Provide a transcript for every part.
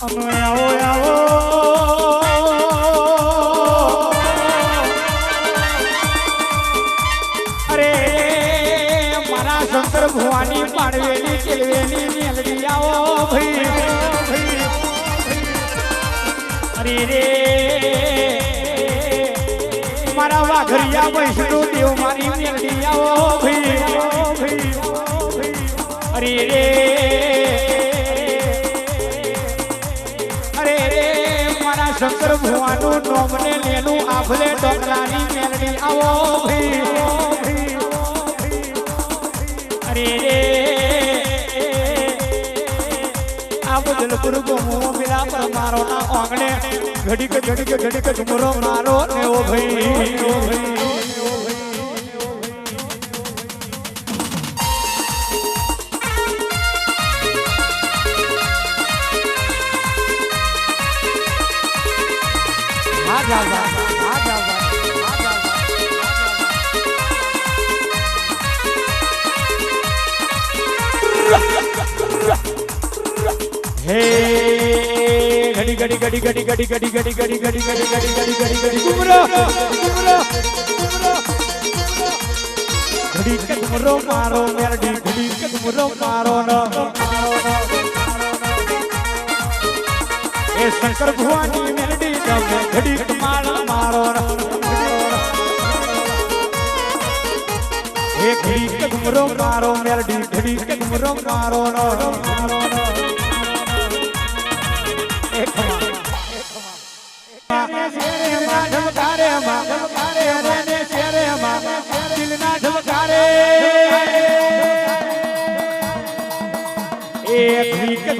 આવો આવો અરે મારા શંકર ભુવાની પાડવેલી કેળવેલી મેલડી આવો ભાઈ અરે રે મારા વાઘરિયા વૈષ્ણુ દેવ મારી મેલડી આવો ભાઈ અરે રે શંકર ભુવાનું નોમને લેનું આભલે ડોકલાની મેલડી આવો ભાઈ અરે રે આ બદલપુર ગોમો મિલા પર મારો ના ઓંગણે ઘડીક ઝુમરો મારો ને ઓ ભાઈ મારો મેલડી ઘડી કુમરો મારો એ શંકર ભુવાની મેલડી ઘડી મારો એ ઘડી કુમરો મારો મેલડી ઘડી કુમરો મારો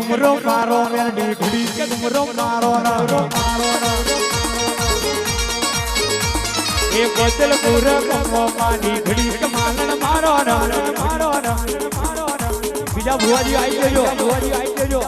તુમરો મારો મેલડી ઘડી કે તુમરો મારો એ બદલપુર ગમો માની ઘડી કે માલણ મારો બીજા ભુવાજી આવી જજો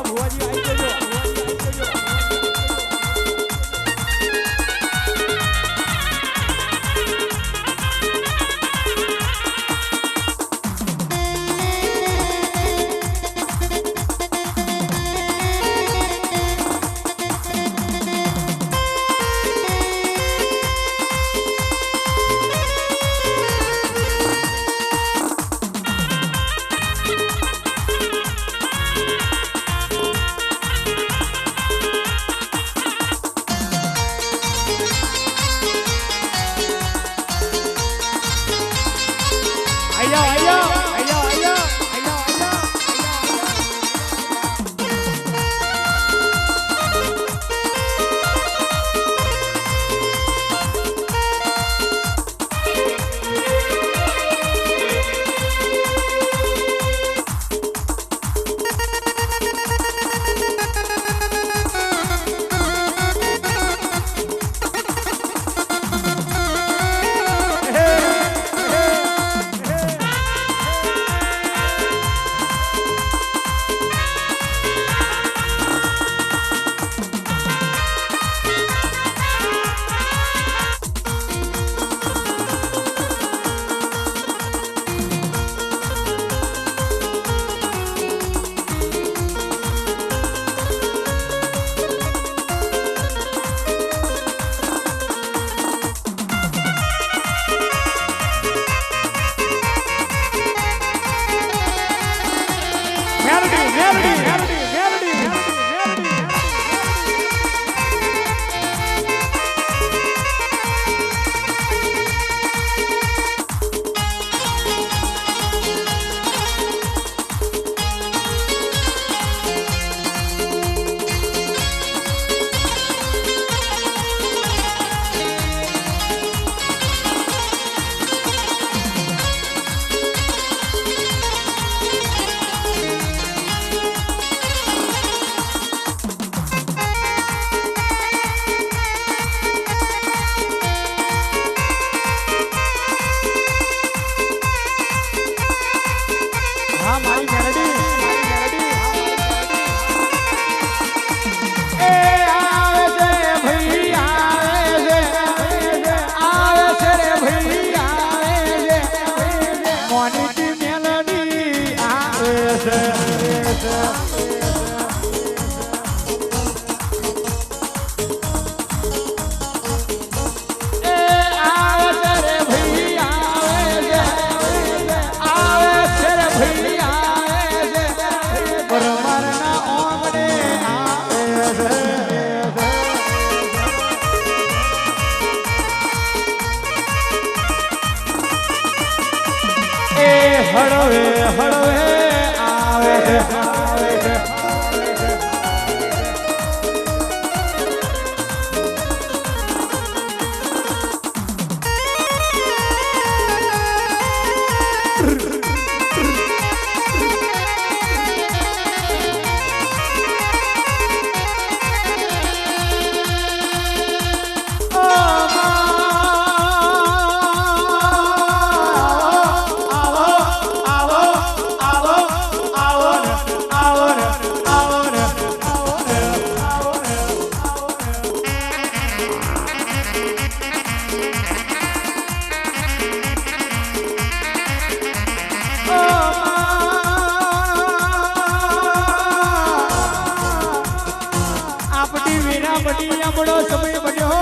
બની આપણો સમય બન્યો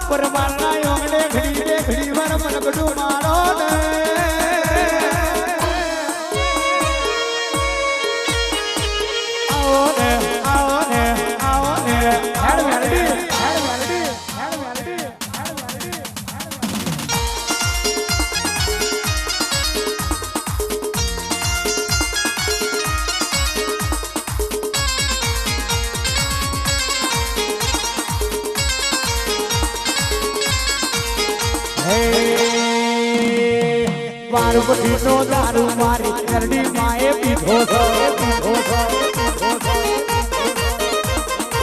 પરમારના યોગને ઘડી વાર મન બધું મારો ને આવો ને હેડ મેલડી પાર્વતીનો દારૂ મારી મેલડી માએ પીધો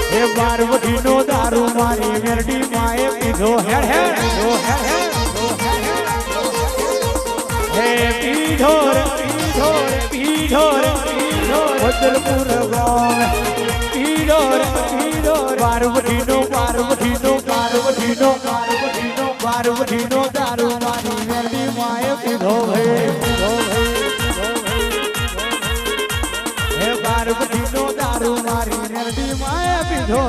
હે પાર્વતીનો દારૂ મારી મેલડી માએ પીધો હે પીધો ભદ્રપુર ગામ પીધો પાર્વતીનો દારૂ મારી મેલડી માએ પીધો હે પાર્વતીનો દારૂ મારી મેલડી માએ પીધો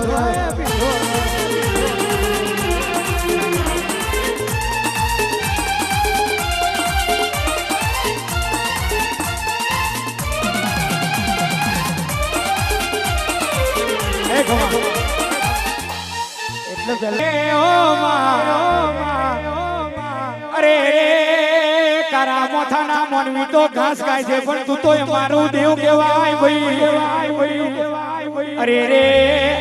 અરે તારા મોથાના મનવી તો ઘાસ ખાય છે પણ તું તો મારું દેવ કહેવાય ભાઈ અરે રે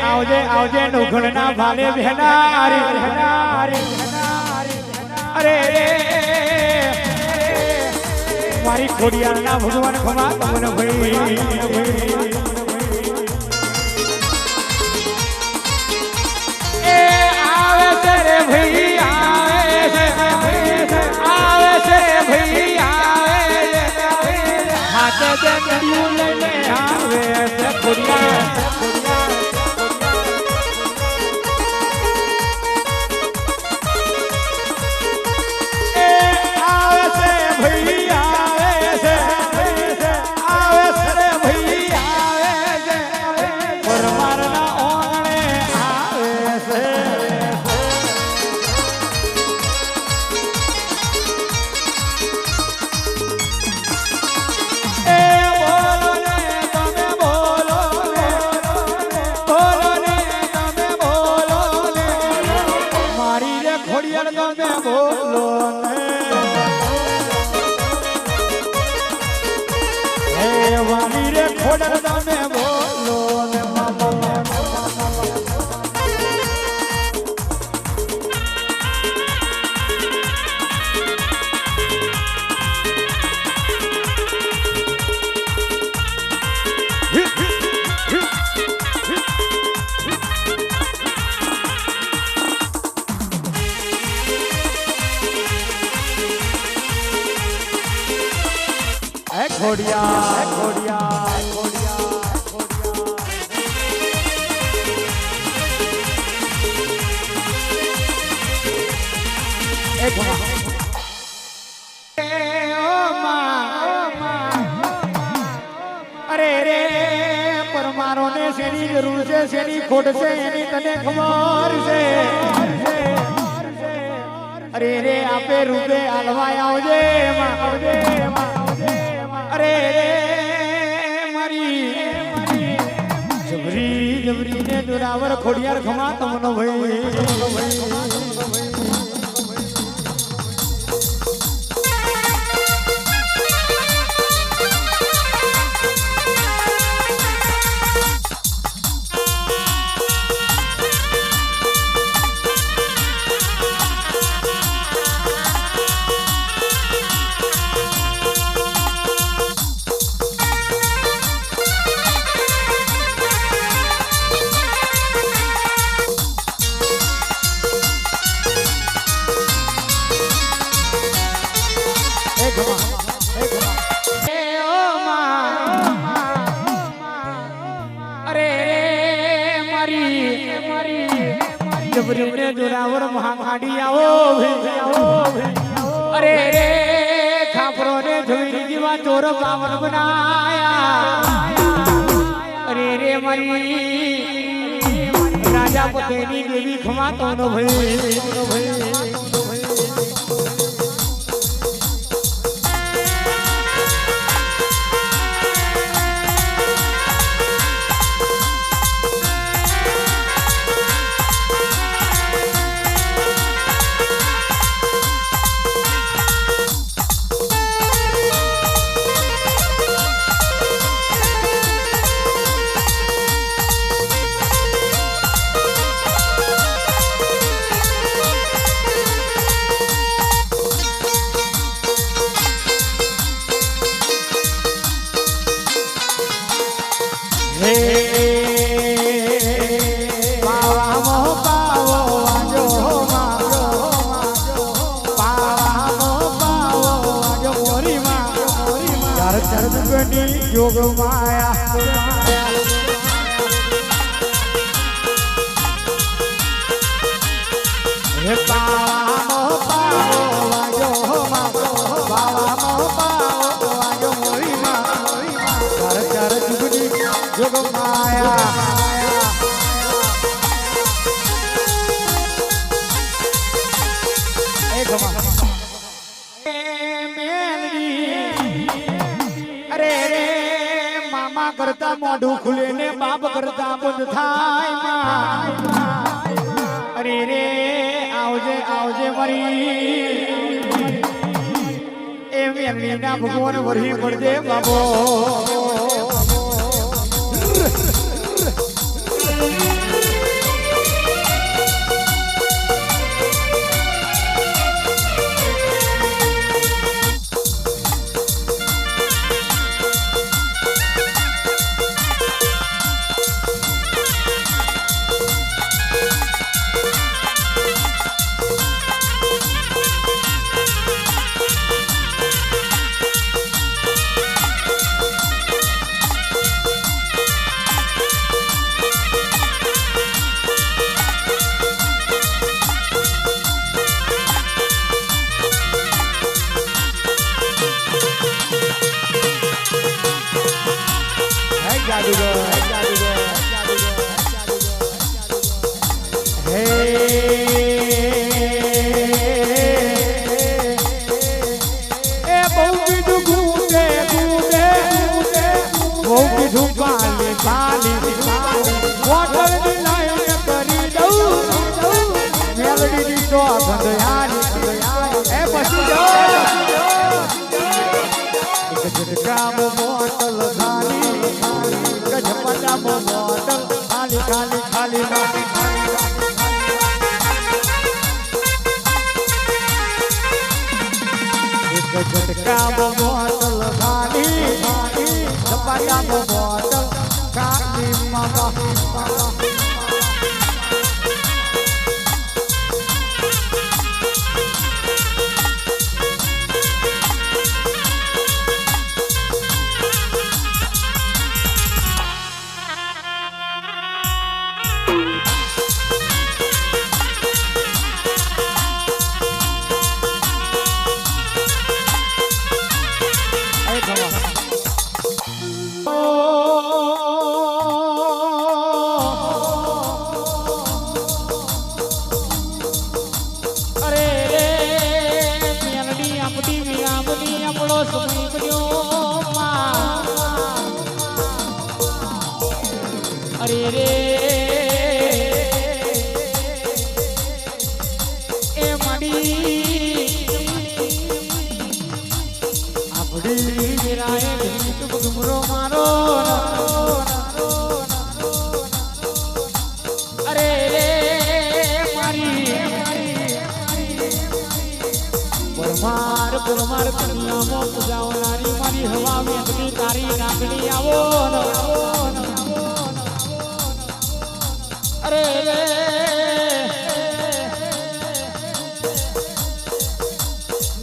આવજે નોઘણના ભાલે બહેના અરે મારી ખોડિયારના ભગવાન ખમા તમને ભાઈ અરે રે પરમારો ને શેની જરૂર છે શેની ખોટ છે એની તને ખબર છે અરે રે આપે રૂપે આલવાય આવજે અરે મારી જબરી ને દુરાવર ખોડિયાર ખમા તમનો ભાઈ જબરીને જોરાવર મહાકાડી આવો અરે રે ખાપરો ને જોઈ જીવા ચોર પાવન બનાયા અરે રે મારી રાજા પતેની દેવી ખમાતો નો ભાઈ યોગ માયા હે પાવો વાજો વાજો મોરી માં ચાર ચાર જુગની યોગ માયા એ ગમા કરતા મોઢું ખુલે ને બાપ કરતા બંધ થાય અરે રે આવજે આવજે મરી એ મેલની ના ભગવાન વરહી પડજે બાબો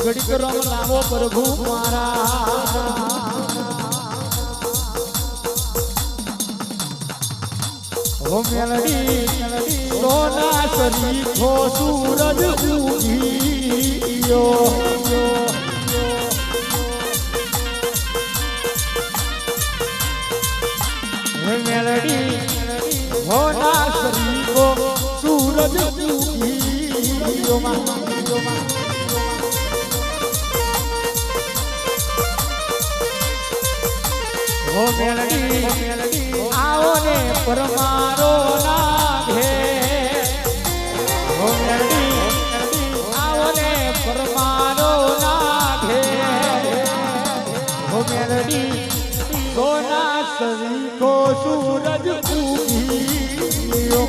ઘડીક રમ લાવો પ્રભુ મારા ઓ મેલડી સોના સરીખો સૂરજ ઉગીયો મેલડી સોના સરીખો સૂરજ ઉગીયો ઓ મેલડી આવો ને પરમારો ના ઘેર ઓ મેલડી આવો ને પરમારો ના ઘેર ઓ મેલડી સોના સરીખો સૂરજ ઉગીયો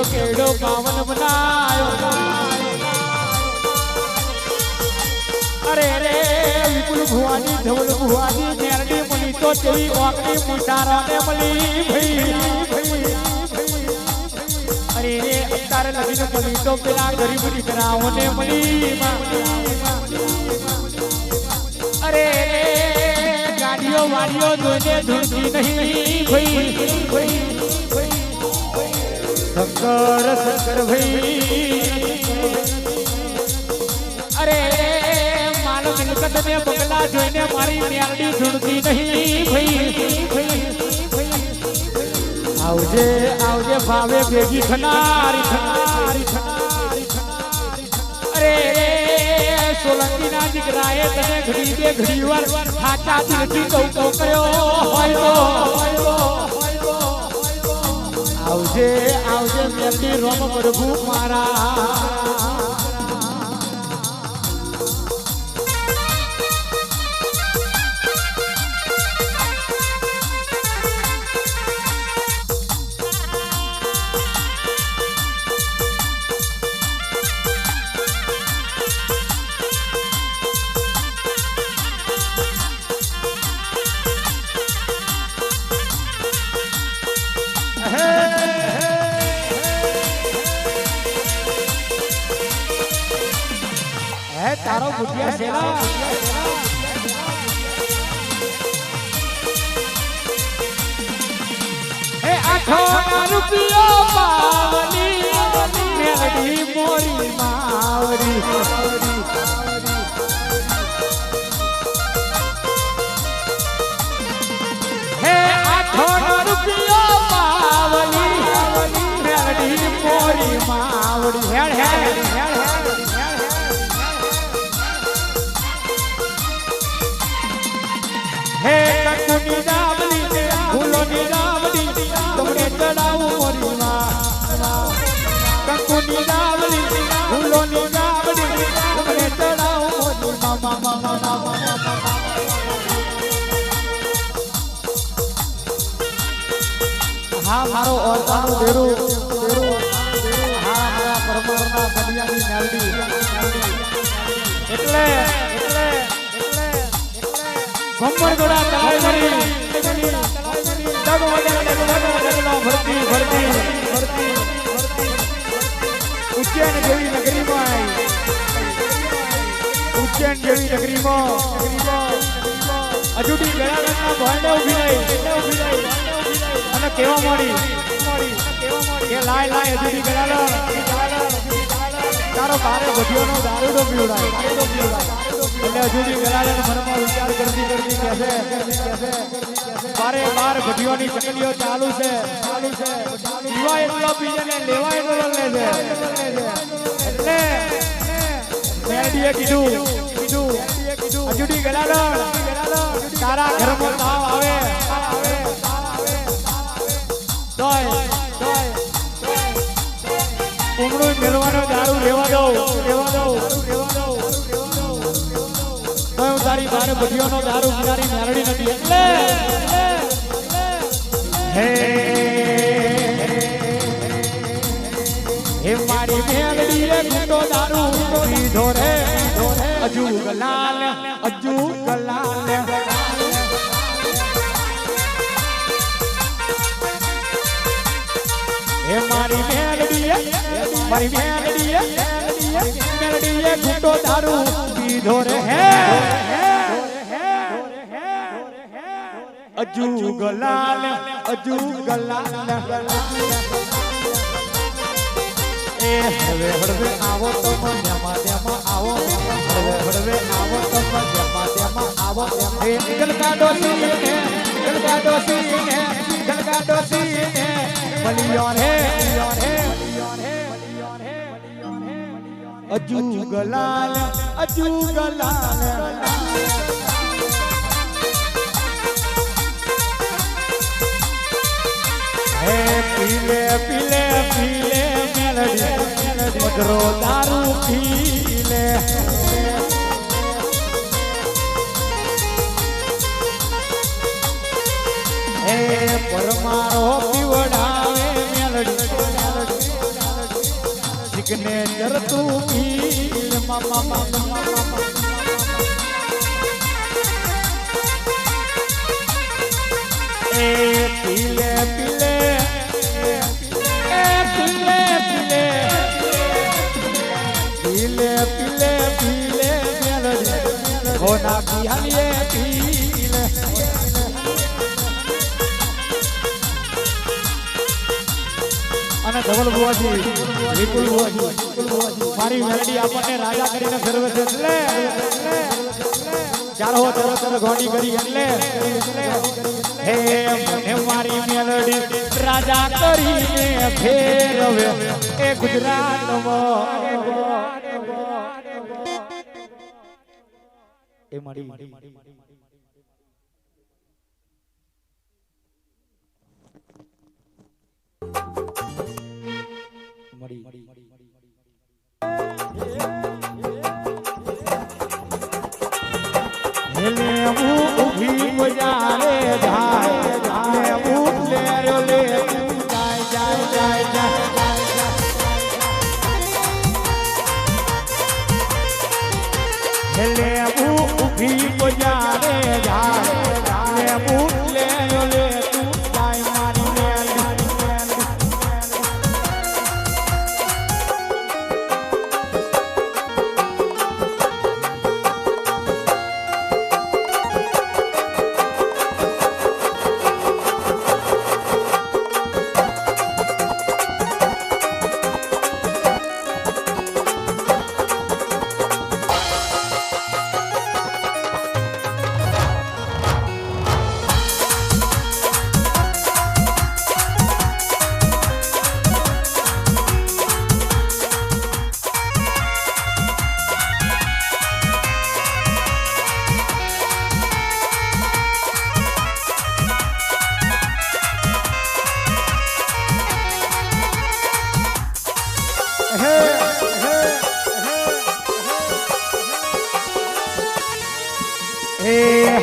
કેડો પાવન બનાયો અરે રે વિપુલ ભુવાની ધવલ ભુવાની મેરડી મળી તો તેવી ઓકડી મુસારા ને મળી ભઈ અરે રે અત્યારે લગીને મળી તો પેલા ગરીબ દીકરાઓ ને મળી અરે રે ગાડીઓ વાડીઓ જોઈને ધૂળતી નહીં ભઈ શંકર શંકર ભાઈ અરે માનો મિલકત ને બગલા જોઈને મારી મેરડી ઢૂંઢતી નહીં ભાઈ આવજે આવજે ભાવે ભેગી થનારી અરે સોલંકી ના દીકરાએ તને ઘડી બે ઘડી વાર સાચા દિલથી કહું કર્યો હોય તો આવજે આવજે મેરડી રોમ પ્રભુ મારા તારો ગુટિયા સેલા હે 8 રૂપિયો પાવલી મેરડી મોરી માવરી હે 8 રૂપિયો પાવલી મેરડી મોરી માવડી હેડ હેડ હે કંકુની ડાબલી ફૂલોની ડાબલી તમને ચડાવું મોરી માં કંકુની ડાબલી ફૂલોની ડાબલી તમને ચડાવું મોરી હા મારો ઓરતાનું દેરું હા મારા પરમારના કન્યાની નાલડી એટલે ગોમરગોડા તળાવ મરી ડગો ભરતી ઉજ્જૈન જેવી નગરીમાં અજુડી ગળાના ભાંડે ઉભી રહી અને કેવા મળી કે લાય અજુડી ગળાનો તારો બારે વધ્યોનો દારૂડો પીવડાય એટલે અજુડી ગળાને મનમાં વિચાર કરતી કહેશે બારે બાર ભટીઓની ચકલીઓ ચાલુ છે પીવા એટલો પીને ને લેવા એટલો લે છે એટલે મેરડીએ કીધું અજુડી ગળાનો તારા ઘરમાં તાવ આવે ઉમડું મેળવાનો દારૂ લેવા દઉં હું તારી બારે બઢીઓનો દારૂ પીનારી મેરડી નથી એટલે હે મારી મેરડીએ ગુંડો દારૂ પીધો રે અજુ ગલાલ અજુ ગલાલ હે મારી મેલડીએ ઘૂંટો દારૂ પીધો રે હે અજુ ગલાલ એ હળવે હળવે આવો તો મધ્યમાં આવો હળવે આવો તો મધ્યમાં આવો એ ગલકા ડોસી ને બલિયો રે અજુ ગલાલ હે પીલે મેલડી મધરો દારૂ પીલે હે પરમારો પીવડાવે મેલડી સિગ્ને જરતું પીલ એ પીલે મેલડી હોના પિયાલીએ પીલે અને ધવલ બુવાજી વિપુલ બુવાજી મારી મેલડી આપણને રાજા કરીને ફેરવે છે એટલે ચારો તરત ગોડી કરી એટલે હે મને મારી મેલડી રાજા કરીને ફેરવે એ ગુજરાતમાં એ મારી હેલે ઉભી બજારે જાય ઉઠલે રે જાય હેલે ઉભી બજારે જાય ઉઠલે રે તું જાય મારી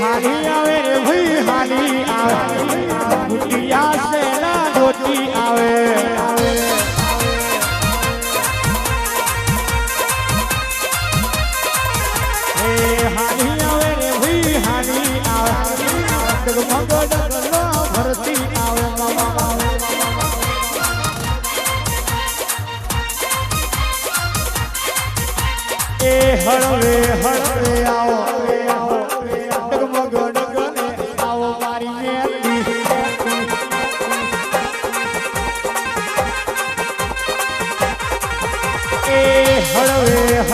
हाली आवे रे भाई हाली आवे गुटिया से ना धोती आवे हाली आवे रे भाई हाली आवे डगमग डगलो भरती आवे ए हळवे हळवे आओ हळवे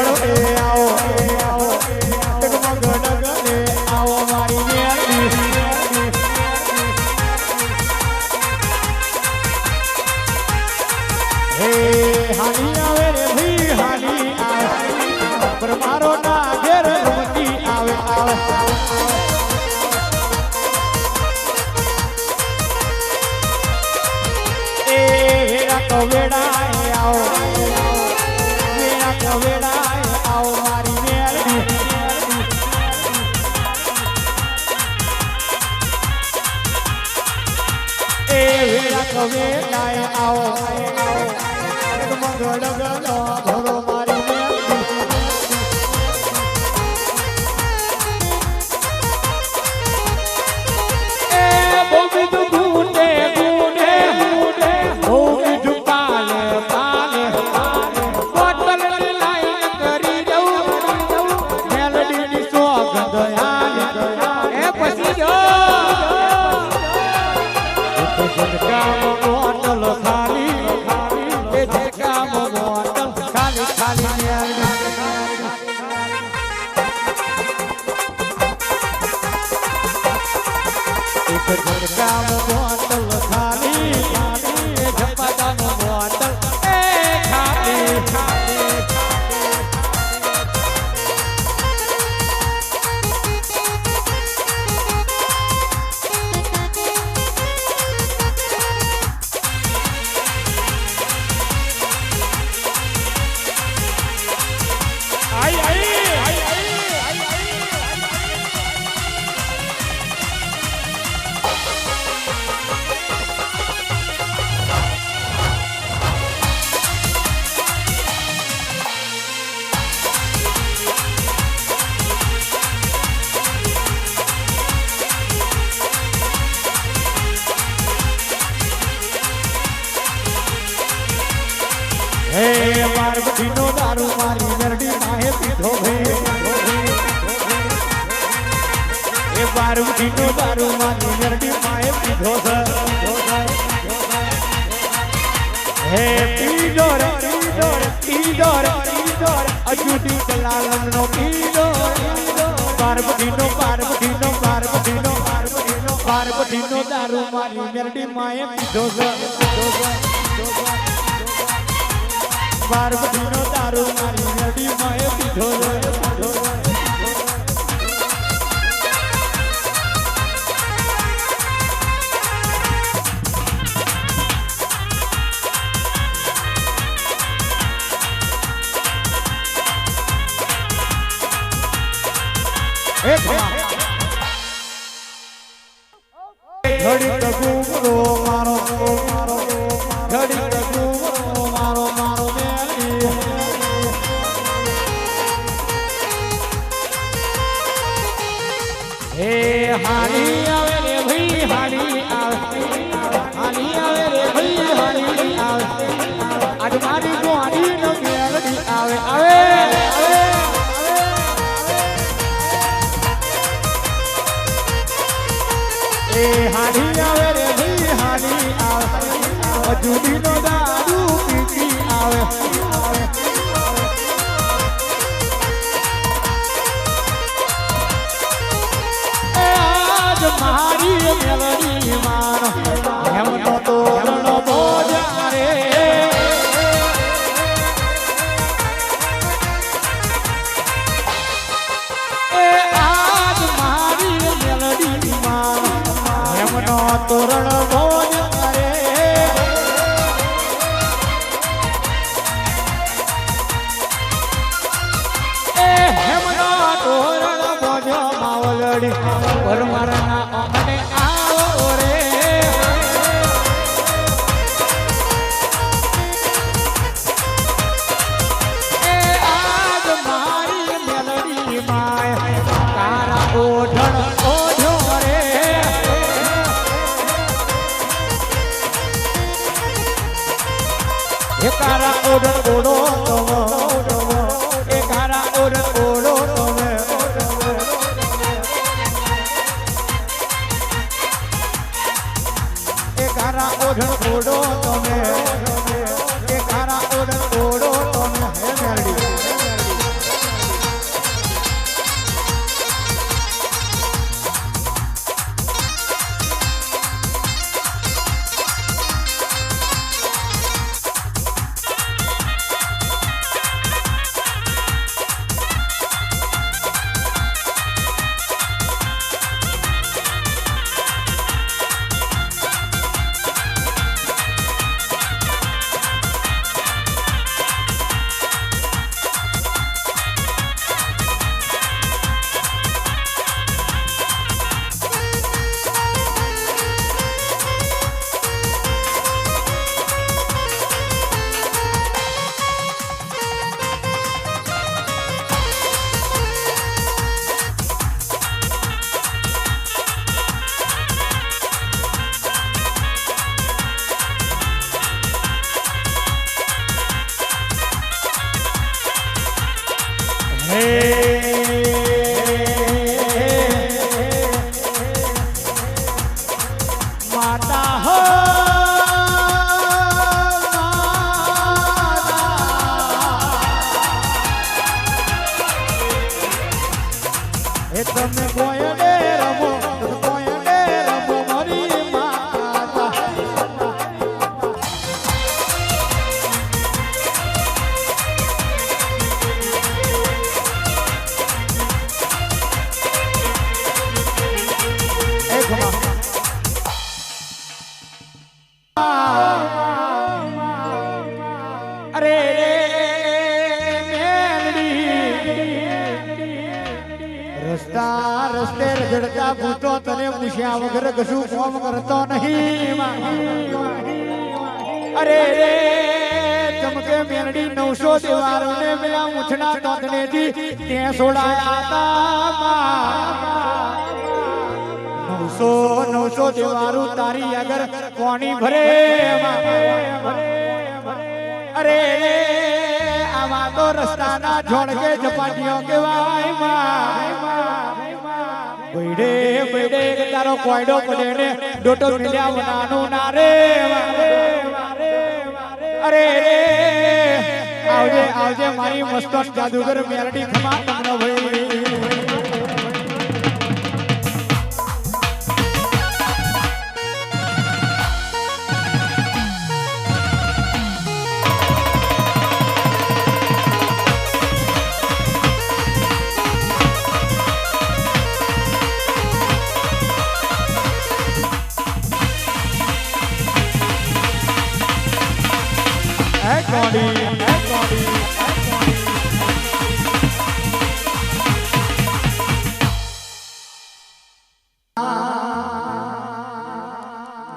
हळवे आओ डगमग डगले आओ मारी मेली हे हाली आवे रे भाई हाली आवे पर मारो ना घेर रमती आवे आवे ए हेरा कवेड़ा आओ कवेड़ाए आओ मारी मेली ए वेड़ा कवेड़ाए आओ डगमग डगलो भरो मारी मेली झटकाम बोतल खाली खाली झपकाम बोतल खाली खाली आई आई हे पार्वतीनो दारू मारी नरडी माहे पीधो भे हे पार्वतीनो दारू मारी नरडी माहे पीधो हे पीडोर पीडोर पीडोर पीडोर अजूटी दलालनो पीडोर पार्वतीनो पार्वतीनो पार्वतीनो पार्वतीनो पार्वतीनो दारू मारी नरडी माहे पीधो पार्वतीनो दारू मारी नरडी माए पीधो घड़ी घूमरो मारो मारो घड़ी घूमरो मारो मारो हे हानी आवे रे भई हानी आवे रे भई हानी आवे आज मारी गोनी नो गेलडी आवे आवे ए हानी आवे रे भई हानी आवे अजूडी नो दारू पीती आवे मारी मेलडी मानो हम तो तोरण बोजा रे ए आज मारी मेलडी मानो हम तो तोरण बोजा रे ए हम तो तोरण बोजा मावलडी परमारना अमने आओ रे ए आज मारी मेलडी माय तारा ओढण ओढो रे ए तारा ओढण ओढो ए तारा ओढण ओढो ओढ़ ओढ़ो तमे के खारा ओढ़ ओढ़ो तमे हे मेलडी રગડતા ભૂતો તને પૂછ્યા વગર કશું કોમ કરતો નહીં અરે રે ચમકે મેરડી 900 દેવારો ને પેલા મૂછના તોતનેથી તે છોડાયા હતા 900 દેવારું તારી આગળ કોણી ભરે અરે આવા તો રસ્તાના જોડકે ઝપાટીઓ કહેવાય બૈડે બૈડે તારો કોયડો પડે ને ડોટો મિલ્યા વનાનું ના રે અરે રે આવજે આવજે મારી મસ્તક જાદુગર મેરડી ખમા તમને ભાઈ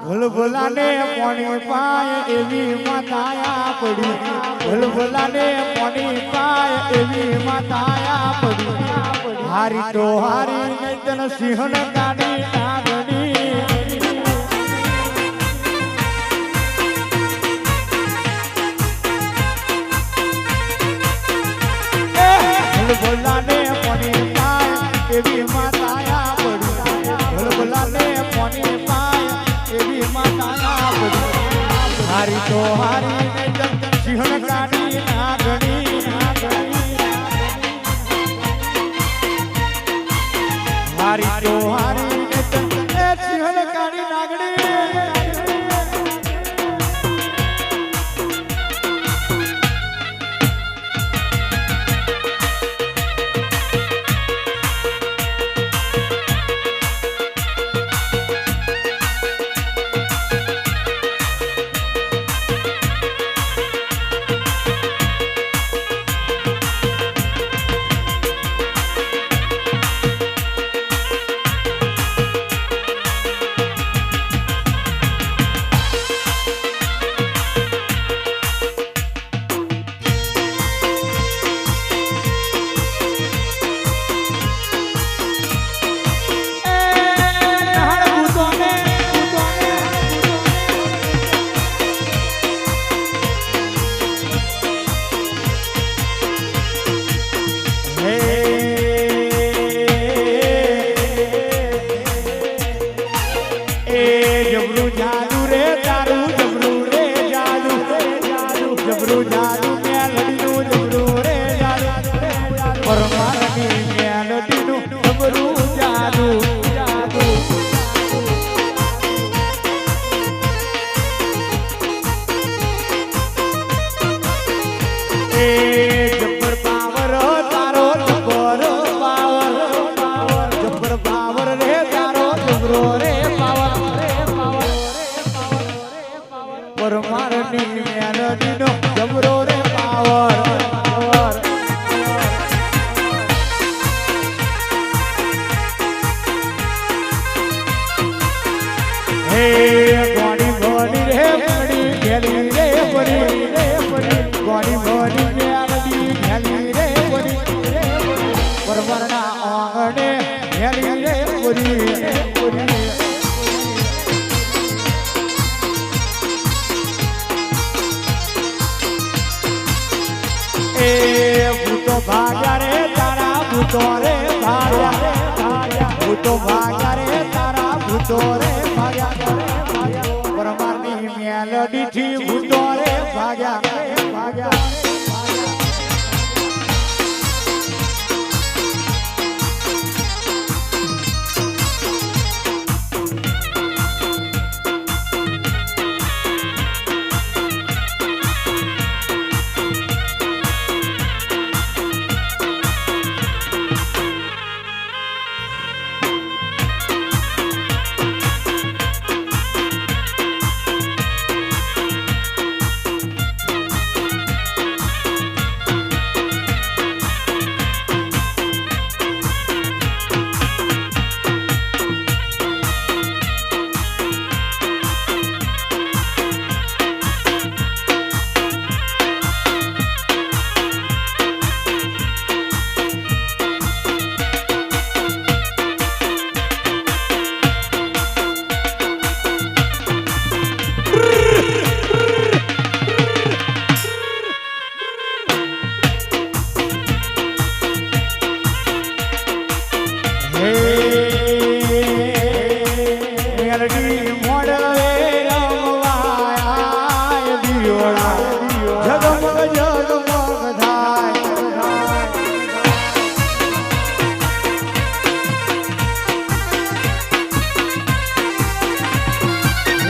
ભૂલભુલાને પોણી પાય એવી માતાયા પડી ભૂલભુલાને પોણી પાય એવી માતાયા પડી હારી તો હારી નૈતન સિંહણ કાઢી નાગણી ભૂલભુલાને પોણી પાય એવી માતાયા પડી ભૂલભુલાને પોણી પાય એવી માતાના પડી હારી તો હારી સિંહણ કાઢી નાગણી હારી તો હારી સિંહણ કાઢી નાગણી ભાગ્યા રે તારા ભૂતો રે ભાગ્યા ભૂતો ભાગ્યા રે તારા ભૂતો રે ભાગ્યા પરમારની મેલડી થી ભૂતો રે ભાગ્યા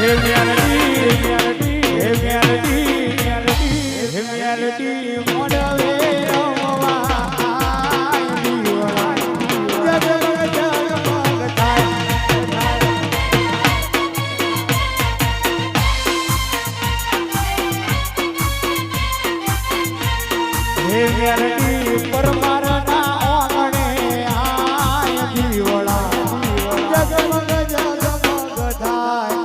હે મેલડી હે મેલડી હે મેલડી મોડવે પરમારના ઓગણે આય દીવડા જગમગ જગમગ થાય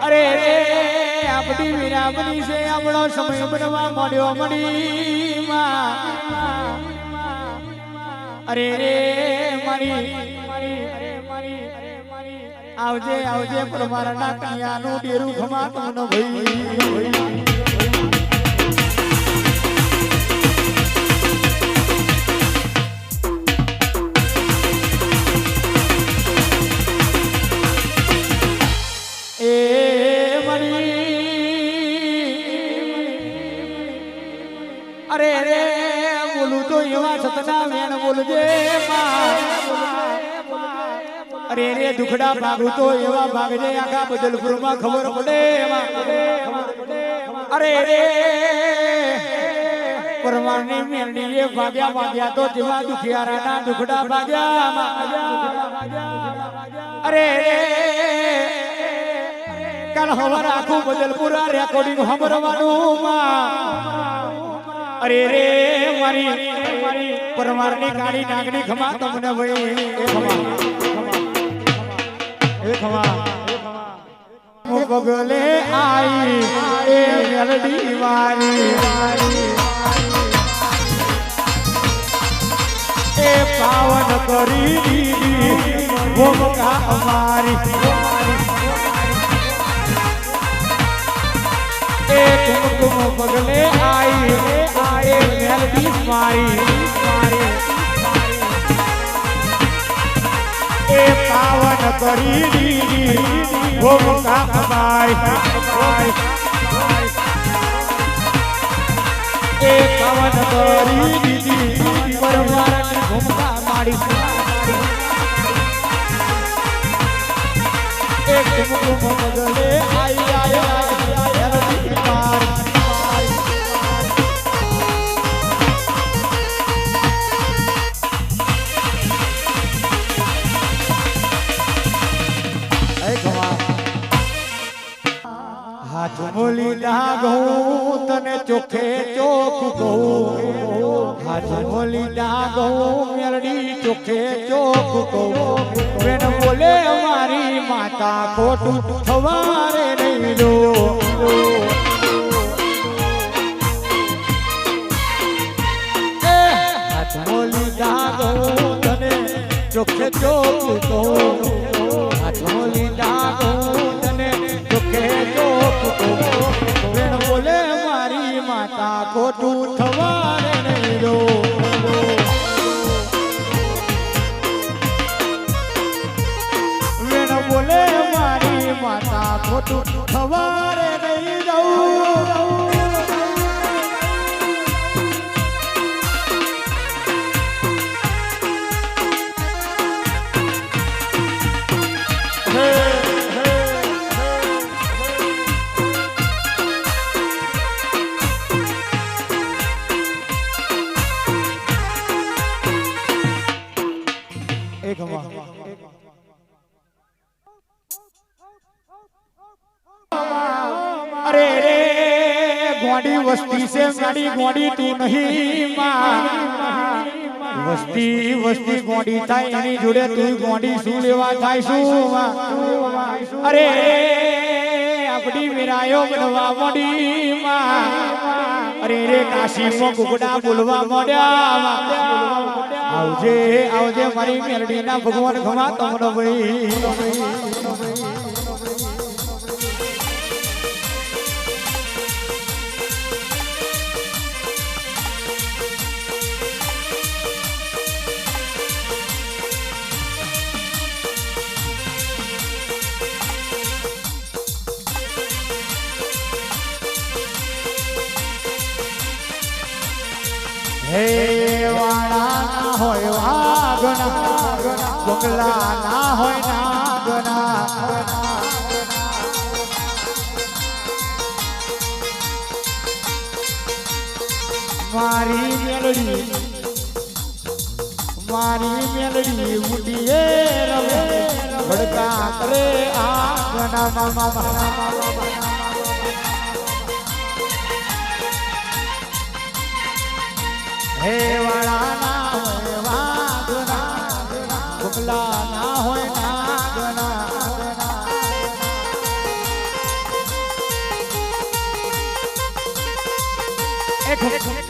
અરે રે આપણી વીરાબની છે આપણો સમય બનવા મળ્યો મળી અરે રે મારી આવજે આવજે પરમારના કન્યાનું ડેરું ખમાતું ન ભાઈ અરે રે બોલું તો એવા સતના વેણ બોલજે અરે રે દુખડા ભાગું તો એવા ભાગજે આખા બદલપુરમાં ખબર પડે અરે રે પરમારની મેલડીએ ભાગ્યા તો જેવા દુખિયારાના દુખડા ભાગ્યા અરે રે કાલ હવાર આખું બદલપુરા રેકોર્ડિંગ સાંભળવાનું અરે રે મારી પરમારની કાળી નાગની ખમા તમને ભાઈ એ ખમા બગલે આઈ એ મેલડી મારી એ પાવન કરી દીધી ભોમકા અમારી એ કુમકુમ પગલે આઈ એ મેલડી મારી એ પાવન કરી દીધી ભોમકા અમારી એ પાવન કરી દીધી પરમારની ભૂમકા મારી એ કુમકુમ પગલે આઈ હાથ બોલી ડાગું તને ચોખે ચોખ કહું હાથ બોલી ડાગું મેલડી ચોખે ચોખ કહું બેન બોલે અમારી માતા ખોટું થવારે નહીં દો હાથ બોલી ડાગું તને ચોખે ચોખ કહું હાથ બોલી ડાગું તને ચોખે બોલે મારી માતા ખોટું થવારે નહીં દો વેણ બોલે મારી માતા ખોટું થવારે નહીં દઉં अरे रे गोंडी वस्ती से गाड़ी गोंडी तू नहीं वस्ती वस्ती गोंडी थाई एनी जोड़े तू गोंडी શું લેવા થાય શું अरे આપડી વિરાયો બનવા મોડી અરે રે કાશીમાં કુકડા બોલવા મોડ્યા આવજે આવજે મારી મેલડીના ભગવાન ખમા તમને ભાઈ હે વાળા ના હોય વાગના બંગલા ના હોય નાગના મારી મેલડી ઉડીએ રવે ભડકા કરે આંગના મામા હે વાળા ના હોય વાગના બંગલા ના હોય નાગના એક